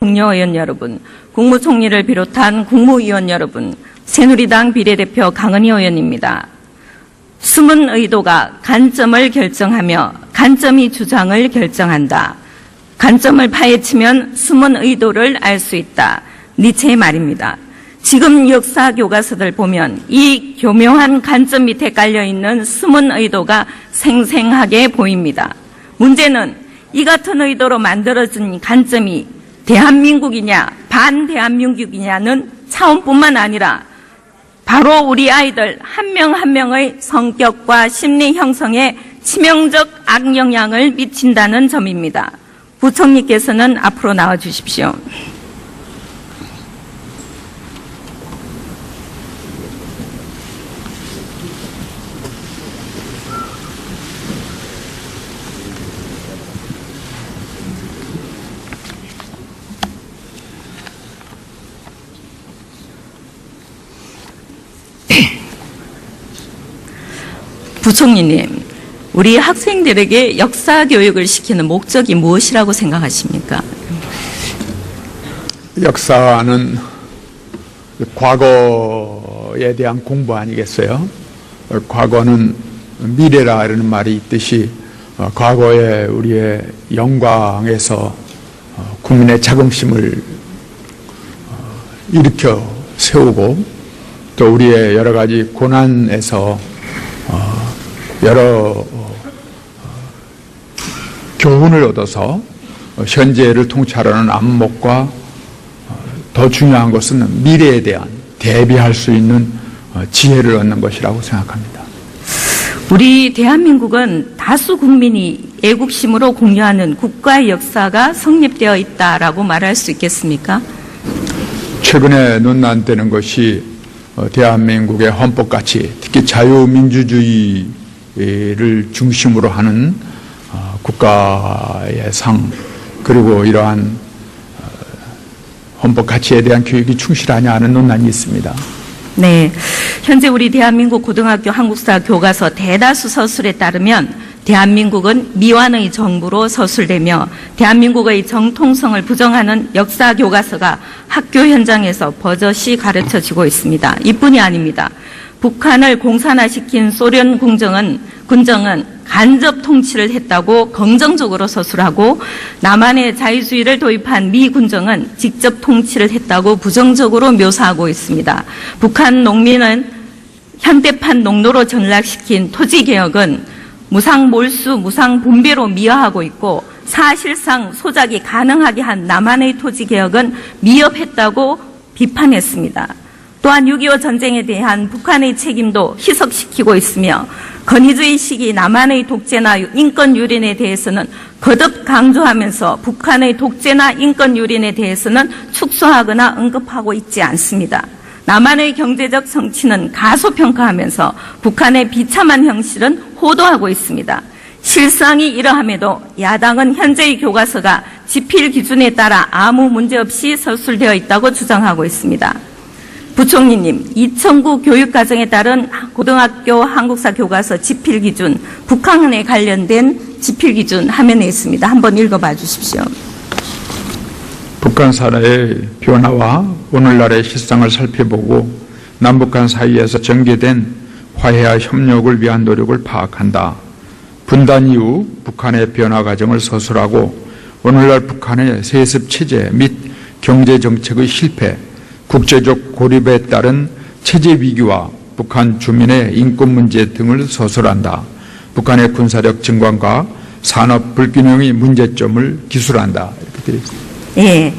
동료 여러분, 국무총리를 비롯한 국무위원 여러분, 새누리당 비례대표 강은희 의원입니다. 숨은 의도가 관점을 결정하며 관점이 주장을 결정한다. 관점을 파헤치면 숨은 의도를 알 수 있다. 니체의 말입니다. 지금 역사 교과서들 보면 이 교묘한 관점 밑에 깔려있는 숨은 의도가 생생하게 보입니다. 문제는 이 같은 의도로 만들어진 관점이 대한민국이냐 반대한민국이냐는 차원뿐만 아니라 바로 우리 아이들 한 명 한 명의 성격과 심리 형성에 치명적 악영향을 미친다는 점입니다. 부총리께서는 앞으로 나와 주십시오. 부총리님, 우리 학생들에게 역사 교육을 시키는 목적이 무엇이라고 생각하십니까? 역사는 과거에 대한 공부 아니겠어요? 과거는 미래라 이러는 말이 있듯이 과거에 우리의 영광에서 국민의 자긍심을 일으켜 세우고 또 우리의 여러 가지 고난에서 여러 교훈을 얻어서 현재를 통찰하는 안목과 더 중요한 것은 미래에 대한 대비할 수 있는 지혜를 얻는 것이라고 생각합니다. 우리 대한민국은 다수 국민이 애국심으로 공유하는 국가의 역사가 성립되어 있다라고 말할 수 있겠습니까? 최근에 논란되는 것이 대한민국의 헌법가치, 특히 자유민주주의를 중심으로 하는 국가의 상, 그리고 이러한 헌법 가치에 대한 교육이 충실하냐 하는 논란이 있습니다. 네, 현재 우리 대한민국 고등학교 한국사 교과서 대다수 서술에 따르면 대한민국은 미완의 정부로 서술되며 대한민국의 정통성을 부정하는 역사 교과서가 학교 현장에서 버젓이 가르쳐지고 있습니다. 이뿐이 아닙니다. 북한을 공산화시킨 소련 군정은 간접 통치를 했다고 긍정적으로 서술하고 남한의 자유주의를 도입한 미 군정은 직접 통치를 했다고 부정적으로 묘사하고 있습니다. 북한 농민은 현대판 농노로 전락시킨 토지개혁은 무상몰수, 무상분배로 미화하고 있고 사실상 소작이 가능하게 한 남한의 토지개혁은 미흡했다고 비판했습니다. 또한 6.25 전쟁에 대한 북한의 책임도 희석시키고 있으며 건의주의 시기 남한의 독재나 인권 유린에 대해서는 거듭 강조하면서 북한의 독재나 인권 유린에 대해서는 축소하거나 언급하고 있지 않습니다. 남한의 경제적 성취는 가소평가하면서 북한의 비참한 현실은 호도하고 있습니다. 실상이 이러함에도 야당은 현재의 교과서가 지필 기준에 따라 아무 문제 없이 서술되어 있다고 주장하고 있습니다. 부총리님, 2009 교육과정에 따른 고등학교 한국사 교과서 지필기준, 북한에 관련된 지필기준 화면에 있습니다. 한번 읽어봐 주십시오. 북한 사회의 변화와 오늘날의 실상을 살펴보고 남북한 사이에서 전개된 화해와 협력을 위한 노력을 파악한다. 분단 이후 북한의 변화 과정을 서술하고 오늘날 북한의 세습체제 및 경제정책의 실패, 국제적 고립에 따른 체제 위기와 북한 주민의 인권 문제 등을 서술한다. 북한의 군사력 증강과 산업 불균형의 문제점을 기술한다. 이렇게 되어 있습니다. 예.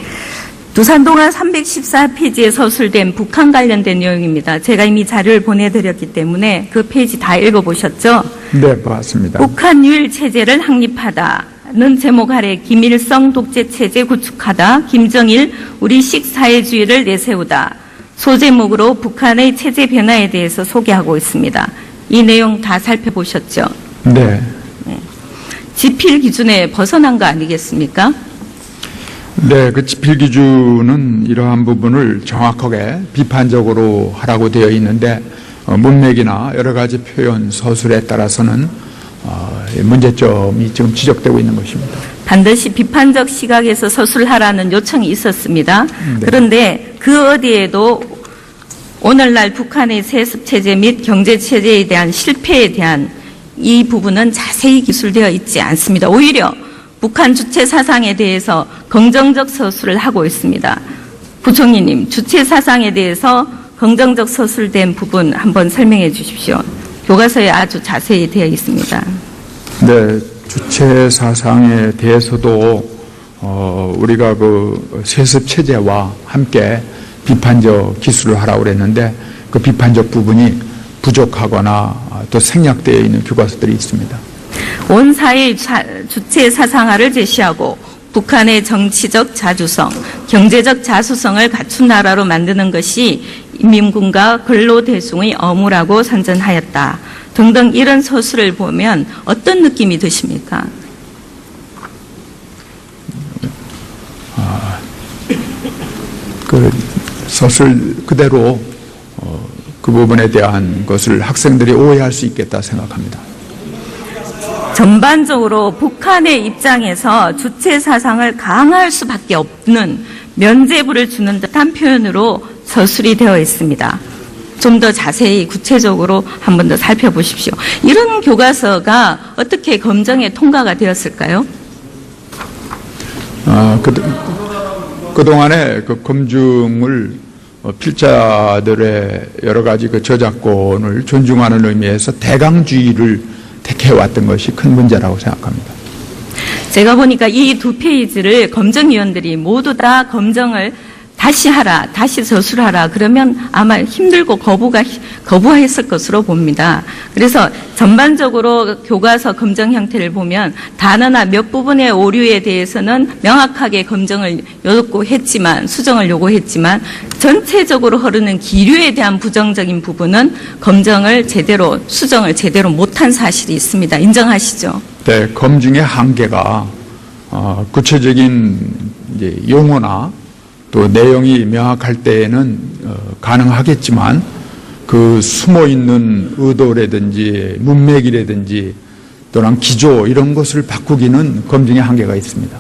두산동화 314페이지에 서술된 북한 관련된 내용입니다. 제가 이미 자료를 보내드렸기 때문에 그 페이지 다 읽어보셨죠? 네, 봤습니다. 북한 유일 체제를 확립하다는 제목 아래 김일성 독재 체제 구축하다, 김정일 우리식 사회주의를 내세우다 소제목으로 북한의 체제 변화에 대해서 소개하고 있습니다. 이 내용 다 살펴보셨죠? 네. 지필 기준에 벗어난 거 아니겠습니까? 네, 그 지필 기준은 이러한 부분을 정확하게 비판적으로 하라고 되어 있는데 문맥이나 여러 가지 표현, 서술에 따라서는 문제점이 지금 지적되고 있는 것입니다. 반드시 비판적 시각에서 서술하라는 요청이 있었습니다. 네. 그런데 그 어디에도 오늘날 북한의 세습체제 및 경제체제에 대한 실패에 대한 이 부분은 자세히 기술되어 있지 않습니다. 오히려 북한 주체 사상에 대해서 긍정적 서술을 하고 있습니다. 부총리님, 주체 사상에 대해서 긍정적 서술된 부분 한번 설명해 주십시오. 교과서에 아주 자세히 되어 있습니다. 네, 주체 사상에 대해서도 우리가 그 세습 체제와 함께 비판적 기술을 하라고 그랬는데 그 비판적 부분이 부족하거나 또 생략되어 있는 교과서들이 있습니다. 온 사회의 주체 사상화를 제시하고 북한의 정치적 자주성, 경제적 자수성을 갖춘 나라로 만드는 것이 인민군과 근로대중의 업무라고 선전하였다. 등등 이런 서술을 보면 어떤 느낌이 드십니까? 그 서술 그대로 그 부분에 대한 것을 학생들이 오해할 수 있겠다 생각합니다. 전반적으로 북한의 입장에서 주체 사상을 강화할 수밖에 없는 면죄부를 주는 듯한 표현으로 서술이 되어 있습니다. 좀 더 자세히 구체적으로 한 번 더 살펴보십시오. 이런 교과서가 어떻게 검정에 통과가 되었을까요? 그동안에 그 검증을 필자들의 여러 가지 그 저작권을 존중하는 의미에서 대강주의를 택해왔던 것이 큰 문제라고 생각합니다. 제가 보니까 이 두 페이지를 검정위원들이 모두 다 검정을 다시 하라, 다시 서술하라 그러면 아마 힘들고 거부했을 것으로 봅니다. 그래서 전반적으로 교과서 검정 형태를 보면 단어나 몇 부분의 오류에 대해서는 명확하게 검정을 요구했지만, 수정을 요구했지만 전체적으로 흐르는 기류에 대한 부정적인 부분은 검정을 제대로, 수정을 제대로 못한 사실이 있습니다. 인정하시죠? 네, 검증의 한계가 구체적인 이제 용어나 또 내용이 명확할 때에는 가능하겠지만 그 숨어있는 의도라든지 문맥이라든지 또는 기조 이런 것을 바꾸기는 검증의 한계가 있습니다.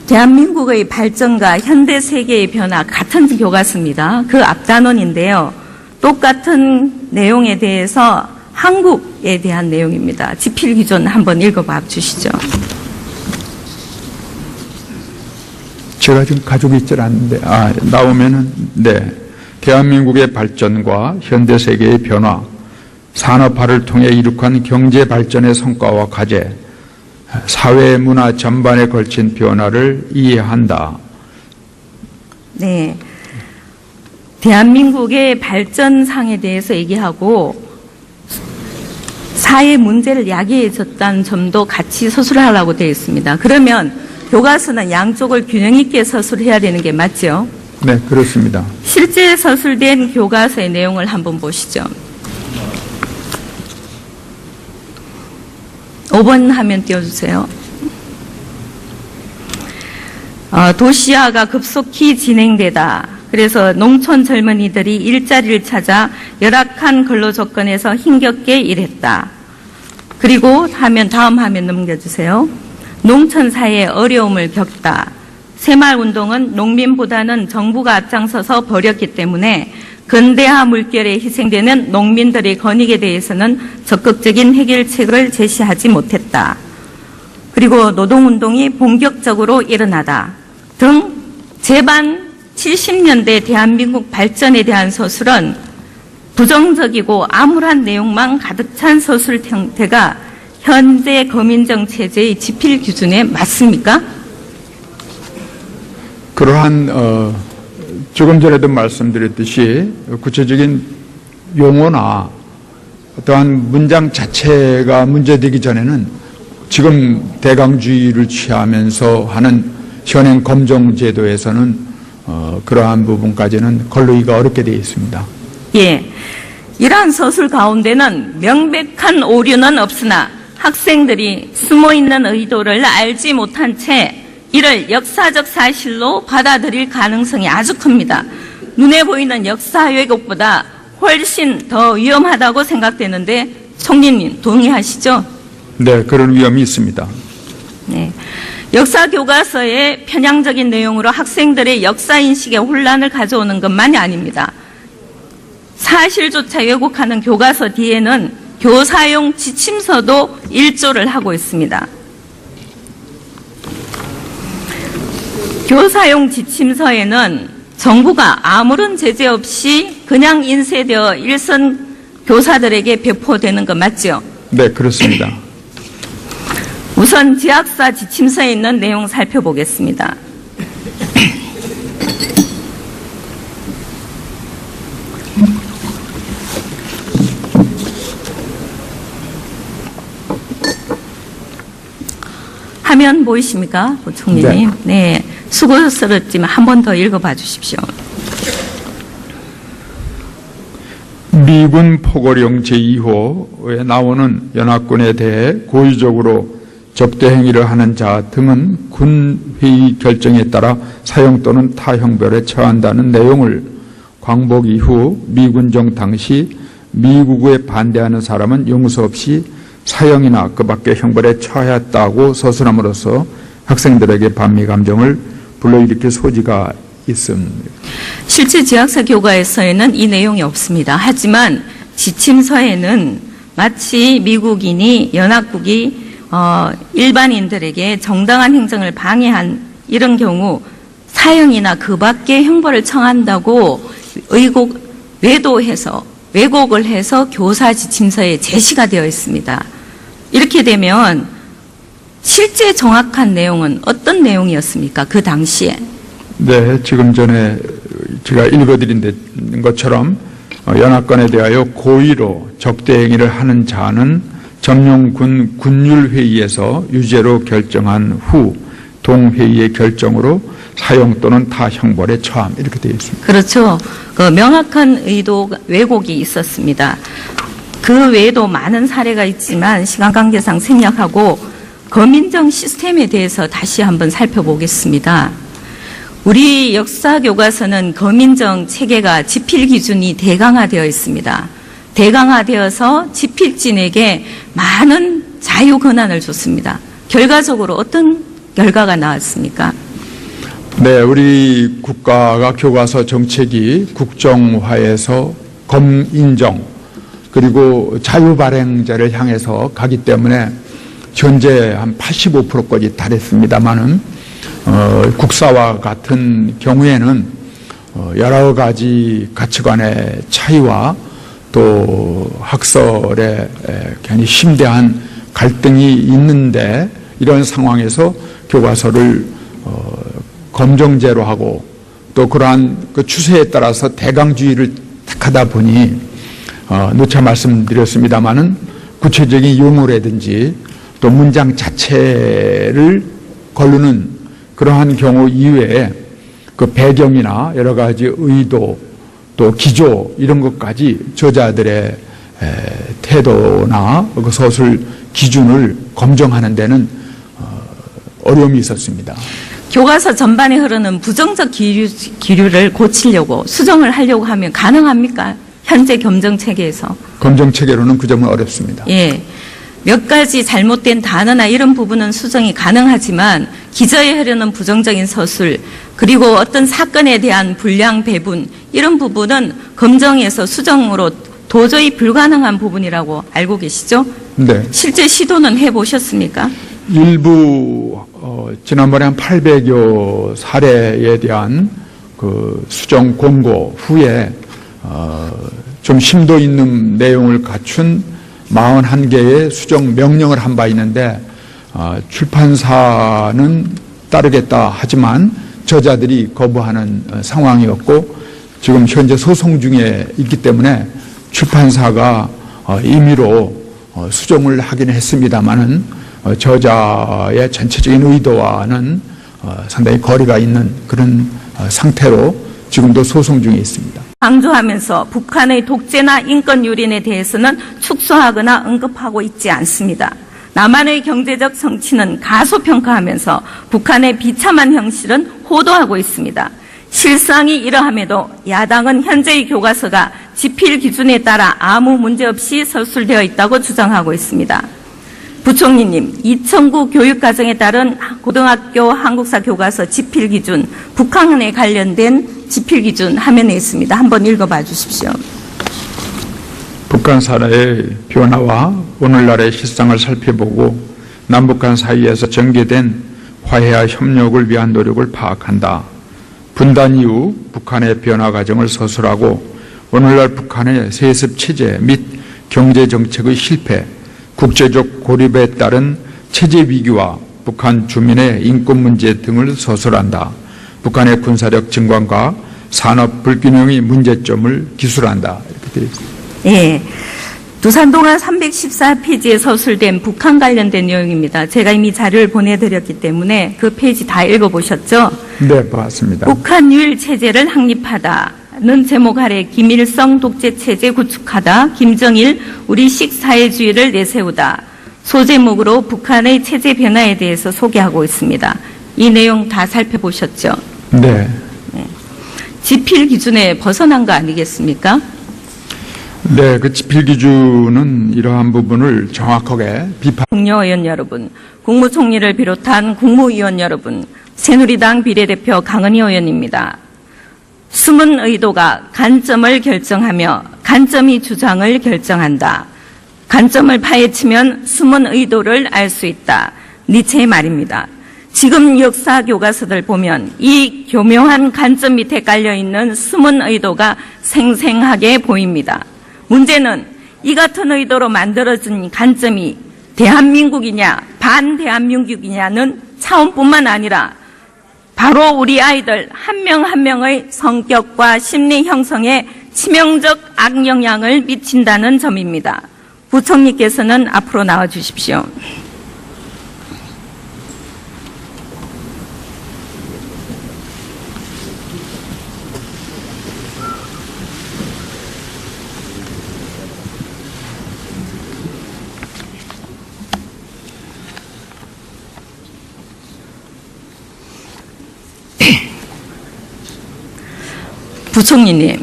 대한민국의 발전과 현대 세계의 변화 같은 교과서입니다. 그 앞단원인데요. 똑같은 내용에 대해서 한국에 대한 내용입니다. 지필기준 한번 읽어봐 주시죠. 제가 지금 가지고 있질 않는데, 나오면은, 네. 대한민국의 발전과 현대 세계의 변화, 산업화를 통해 이룩한 경제 발전의 성과와 과제, 사회 문화 전반에 걸친 변화를 이해한다. 네. 대한민국의 발전상에 대해서 얘기하고 사회 문제를 야기해 줬다는 점도 같이 서술하라고 되어 있습니다. 그러면 교과서는 양쪽을 균형 있게 서술해야 되는 게 맞죠? 네, 그렇습니다. 실제 서술된 교과서의 내용을 한번 보시죠. 5번 화면 띄워주세요. 도시화가 급속히 진행되다. 그래서 농촌 젊은이들이 일자리를 찾아 열악한 근로 조건에서 힘겹게 일했다. 그리고 다음 화면 넘겨주세요. 농촌 사회의 어려움을 겪다. 새마을운동은 농민보다는 정부가 앞장서서 벌였기 때문에 근대화 물결에 희생되는 농민들의 권익에 대해서는 적극적인 해결책을 제시하지 못했다. 그리고 노동운동이 본격적으로 일어나다 등 제반 70년대 대한민국 발전에 대한 서술은 부정적이고 암울한 내용만 가득 찬 서술 형태가 현재 검인정 체제의 지필 기준에 맞습니까? 그러한 조금 전에도 말씀드렸듯이 구체적인 용어나 어떠한 문장 자체가 문제되기 전에는 지금 대강주의를 취하면서 하는 현행 검정 제도에서는 그러한 부분까지는 걸르기가 어렵게 되어 있습니다. 예, 이러한 서술 가운데는 명백한 오류는 없으나 학생들이 숨어있는 의도를 알지 못한 채 이를 역사적 사실로 받아들일 가능성이 아주 큽니다. 눈에 보이는 역사 왜곡보다 훨씬 더 위험하다고 생각되는데 총리님 동의하시죠? 네, 그런 위험이 있습니다. 네. 역사 교과서의 편향적인 내용으로 학생들의 역사 인식에 혼란을 가져오는 것만이 아닙니다. 사실조차 왜곡하는 교과서 뒤에는 교사용 지침서도 일조를 하고 있습니다. 교사용 지침서에는 정부가 아무런 제재 없이 그냥 인쇄되어 일선 교사들에게 배포되는 거 맞죠? 네, 그렇습니다. 우선 지학사 지침서에 있는 내용 살펴보겠습니다. 화면 보이십니까, 부총리님? 네. 수고스럽지만 한 번 더 읽어봐 주십시오. 미군 포고령 제2호에 나오는 연합군에 대해 고의적으로 적대 행위를 하는 자 등은 군회의 결정에 따라 사형 또는 타형벌에 처한다는 내용을 광복 이후 미군정 당시 미국에 반대하는 사람은 용서 없이 사형이나 그 밖의 형벌에 처했다고 서술함으로써 학생들에게 반미 감정을 불러일으킬 소지가 있습니다. 실제 지학사 교과에서는 이 내용이 없습니다. 하지만 지침서에는 마치 미국인이 연합국이 일반인들에게 정당한 행정을 방해한 이런 경우 사형이나 그 밖의 형벌을 청한다고 왜곡을 해서 교사 지침서에 제시가 되어 있습니다. 이렇게 되면 실제 정확한 내용은 어떤 내용이었습니까? 그 당시에. 네, 지금 전에 제가 읽어드린 것처럼 연합군에 대하여 고의로 적대 행위를 하는 자는 점령군 군율회의에서 유죄로 결정한 후 동회의의 결정으로 사형 또는 타형벌에 처함 이렇게 되어 있습니다. 그렇죠. 그 명확한 의도 왜곡이 있었습니다. 그 외에도 많은 사례가 있지만 시간 관계상 생략하고 거민정 시스템에 대해서 다시 한번 살펴보겠습니다. 우리 역사 교과서는 거민정 체계가 집필 기준이 대강화되어 있습니다. 대강화되어서 집필진에게 많은 자유 권한을 줬습니다. 결과적으로 어떤 결과가 나왔습니까? 네, 우리 국가가 교과서 정책이 국정화에서 검인정 그리고 자유발행제를 향해서 가기 때문에 현재 한 85%까지 달했습니다만은 국사와 같은 경우에는 여러 가지 가치관의 차이와 또 학설에 괜히 심대한 갈등이 있는데 이런 상황에서 교과서를 검정제로 하고 또 그러한 그 추세에 따라서 대강주의를 택하다 보니 누차 말씀드렸습니다마는 구체적인 용어라든지 또 문장 자체를 거르는 그러한 경우 이외에 그 배경이나 여러 가지 의도 또 기조 이런 것까지 저자들의 태도나 그 서술 기준을 검증하는 데는 어려움이 있었습니다. 교과서 전반에 흐르는 부정적 기류를 고치려고 수정을 하려고 하면 가능합니까? 현재 검정 체계에서. 검정 체계로는 그 점은 어렵습니다. 예. 몇 가지 잘못된 단어나 이런 부분은 수정이 가능하지만 기저에 흐르는 부정적인 서술 그리고 어떤 사건에 대한 불량 배분 이런 부분은 검정에서 수정으로 도저히 불가능한 부분이라고 알고 계시죠? 네. 실제 시도는 해보셨습니까? 일부 지난번에 한 800여 사례에 대한 그 수정 공고 후에 좀 심도 있는 내용을 갖춘 41개의 수정 명령을 한 바 있는데 출판사는 따르겠다 하지만 저자들이 거부하는 상황이었고 지금 현재 소송 중에 있기 때문에 출판사가 임의로 수정을 하긴 했습니다마는 저자의 전체적인 의도와는 상당히 거리가 있는 그런 상태로 지금도 소송 중에 있습니다. 강조하면서 북한의 독재나 인권 유린에 대해서는 축소하거나 언급하고 있지 않습니다. 남한의 경제적 성취는 가소평가하면서 북한의 비참한 형실은 호도하고 있습니다. 실상이 이러함에도 야당은 현재의 교과서가 집필 기준에 따라 아무 문제 없이 서술되어 있다고 주장하고 있습니다. 부총리님, 2009 교육과정에 따른 고등학교 한국사 교과서 지필기준, 북한에 관련된 지필기준 화면에 있습니다. 한번 읽어봐 주십시오. 북한 사회의 변화와 오늘날의 실상을 살펴보고 남북한 사이에서 전개된 화해와 협력을 위한 노력을 파악한다. 분단 이후 북한의 변화 과정을 서술하고 오늘날 북한의 세습 체제 및 경제 정책의 실패, 국제적 고립에 따른 체제 위기와 북한 주민의 인권 문제 등을 서술한다. 북한의 군사력 증강과 산업 불균형의 문제점을 기술한다. 이렇게 되어 있습니다. 예. 두산동안 314페이지에 서술된 북한 관련된 내용입니다. 제가 이미 자료를 보내드렸기 때문에 그 페이지 다 읽어보셨죠? 네, 봤습니다. 북한 유일 체제를 확립하다는 제목 아래 김일성 독재 체제 구축하다, 김정일 우리식 사회주의를 내세우다 소제목으로 북한의 체제 변화에 대해서 소개하고 있습니다. 이 내용 다 살펴보셨죠? 네. 지필 기준에 벗어난 거 아니겠습니까? 네, 그 지필 기준은 이러한 부분을 정확하게 비판. 국녀 의원 여러분, 국무총리를 비롯한 국무위원 여러분, 새누리당 비례대표 강은희 의원입니다. 숨은 의도가 관점을 결정하며 관점이 주장을 결정한다. 관점을 파헤치면 숨은 의도를 알 수 있다. 니체의 말입니다. 지금 역사 교과서들 보면 이 교묘한 관점 밑에 깔려있는 숨은 의도가 생생하게 보입니다. 문제는 이 같은 의도로 만들어진 관점이 대한민국이냐 반대한민국이냐는 차원뿐만 아니라 바로 우리 아이들 한 명 한 명의 성격과 심리 형성에 치명적 악영향을 미친다는 점입니다. 부총리께서는 앞으로 나와 주십시오. 부총리님,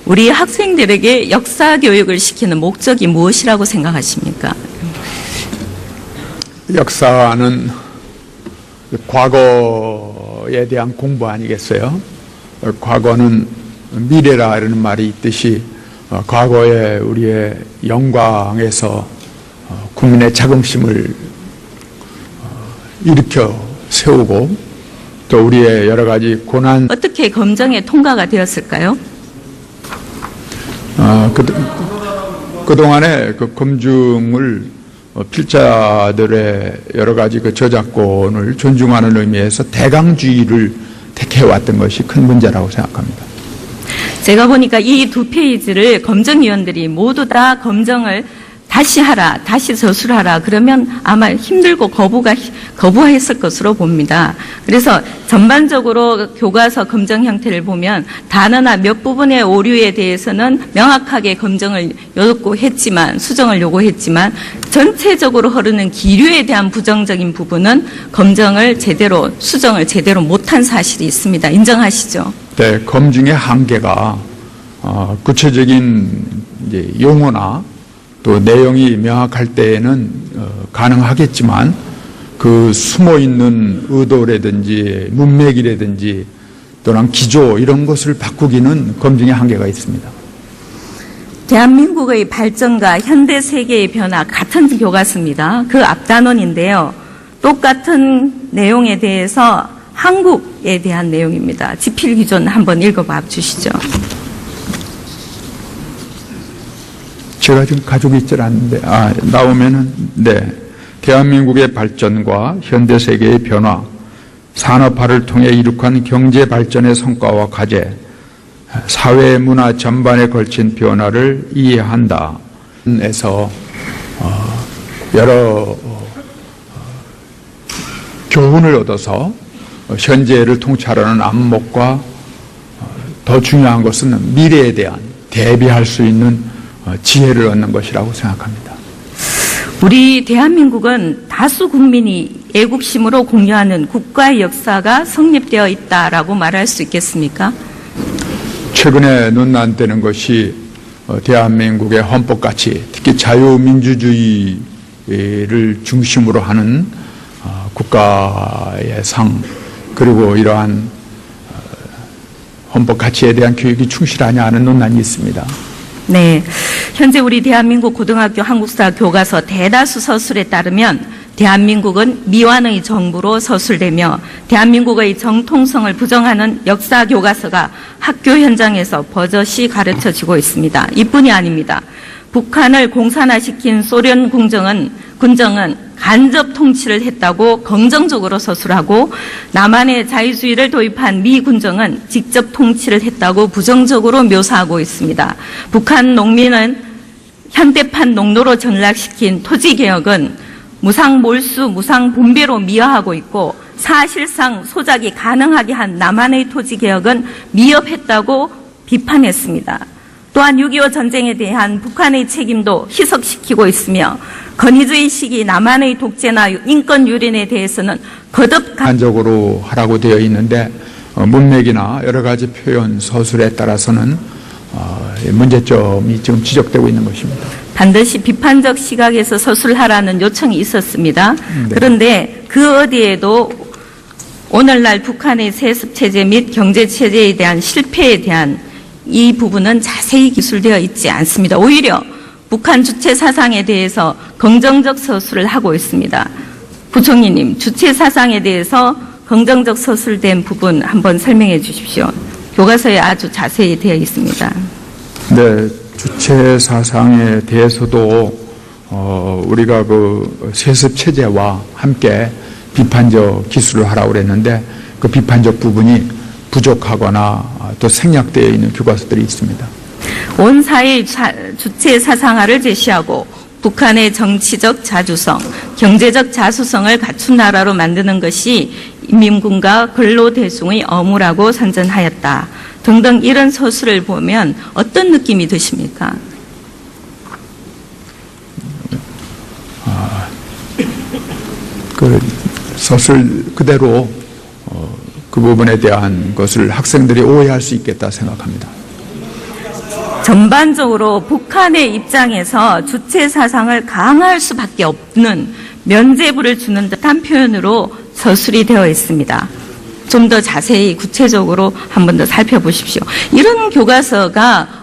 우리 학생들에게 역사 교육을 시키는 목적이 무엇이라고 생각하십니까? 역사는 과거에 대한 공부 아니겠어요? 과거는 미래라 이런 말이 있듯이 과거에 우리의 영광에서 국민의 자긍심을 일으켜 세우고 또 우리의 여러 가지 고난. 어떻게 검정에 통과가 되었을까요? 그동안에 그 검증을 필자들의 여러 가지 그 저작권을 존중하는 의미에서 대강주의를 택해왔던 것이 큰 문제라고 생각합니다. 제가 보니까 이 두 페이지를 검정위원들이 모두 다 검정을 다시 하라, 다시 저술하라 그러면 아마 힘들고 거부했을 것으로 봅니다. 그래서 전반적으로 교과서 검정 형태를 보면 단어나 몇 부분의 오류에 대해서는 명확하게 검정을 요구했지만, 수정을 요구했지만 전체적으로 흐르는 기류에 대한 부정적인 부분은 검정을 제대로, 수정을 제대로 못한 사실이 있습니다. 인정하시죠? 네, 검증의 한계가 구체적인 이제 용어나 또 내용이 명확할 때에는 가능하겠지만 그 숨어있는 의도라든지 문맥이라든지 또는 기조 이런 것을 바꾸기는 검증의 한계가 있습니다. 대한민국의 발전과 현대 세계의 변화 같은 교과서입니다. 그 앞단원인데요. 똑같은 내용에 대해서 한국에 대한 내용입니다. 지필기준 한번 읽어봐 주시죠. 제가 지금 가지고 있질 않는데, 나오면은, 네. 대한민국의 발전과 현대 세계의 변화, 산업화를 통해 이룩한 경제 발전의 성과와 과제, 사회 문화 전반에 걸친 변화를 이해한다. 에서, 여러, 교훈을 얻어서 현재를 통찰하는 안목과 더 중요한 것은 미래에 대한 대비할 수 있는 지혜를 얻는 것이라고 생각합니다. 우리 대한민국은 다수 국민이 애국심으로 공유하는 국가의 역사가 성립되어 있다라고 말할 수 있겠습니까? 최근에 논란되는 것이 대한민국의 헌법가치, 특히 자유민주주의 중심으로 하는 국가의 상, 그리고 이러한 헌법 가치에 대한 교육이 충실하냐 하는 논란이 있습니다. 네. 현재 우리 대한민국 고등학교 한국사 교과서 대다수 서술에 따르면 대한민국은 미완의 정부로 서술되며 대한민국의 정통성을 부정하는 역사 교과서가 학교 현장에서 버젓이 가르쳐지고 있습니다. 이뿐이 아닙니다. 북한을 공산화시킨 소련 군정은 간접 통치를 했다고 긍정적으로 서술하고 남한의 자유주의를 도입한 미 군정은 직접 통치를 했다고 부정적으로 묘사하고 있습니다. 북한 농민은 현대판 농노로 전락시킨 토지개혁은 무상몰수, 무상분배로 미화하고 있고 사실상 소작이 가능하게 한 남한의 토지개혁은 미흡했다고 비판했습니다. 또한 6.25 전쟁에 대한 북한의 책임도 희석시키고 있으며 건의주의 시기 남한의 독재나 인권 유린에 대해서는 거듭 간접적으로 하라고 되어 있는데 문맥이나 여러 가지 표현, 서술에 따라서는 문제점이 지금 지적되고 있는 것입니다. 반드시 비판적 시각에서 서술하라는 요청이 있었습니다. 네. 그런데 그 어디에도 오늘날 북한의 세습체제 및 경제체제에 대한 실패에 대한 이 부분은 자세히 기술되어 있지 않습니다. 오히려 북한 주체 사상에 대해서 긍정적 서술을 하고 있습니다. 부총리님, 주체 사상에 대해서 긍정적 서술된 부분 한번 설명해 주십시오. 교과서에 아주 자세히 되어 있습니다. 네, 주체 사상에 대해서도 우리가 그 세습 체제와 함께 비판적 기술을 하라고 그랬는데 그 비판적 부분이 부족하거나 또 생략되어 있는 교과서들이 있습니다. 온 사회의 주체 사상화를 제시하고 북한의 정치적 자주성, 경제적 자수성을 갖춘 나라로 만드는 것이 인민군과 근로대중의 업무라고 선전하였다. 등등 이런 서술을 보면 어떤 느낌이 드십니까? 그 서술 그대로 그 부분에 대한 것을 학생들이 오해할 수 있겠다 생각합니다. 전반적으로 북한의 입장에서 주체 사상을 강화할 수밖에 없는 면죄부를 주는 듯한 표현으로 서술이 되어 있습니다. 좀 더 자세히 구체적으로 한 번 더 살펴보십시오. 이런 교과서가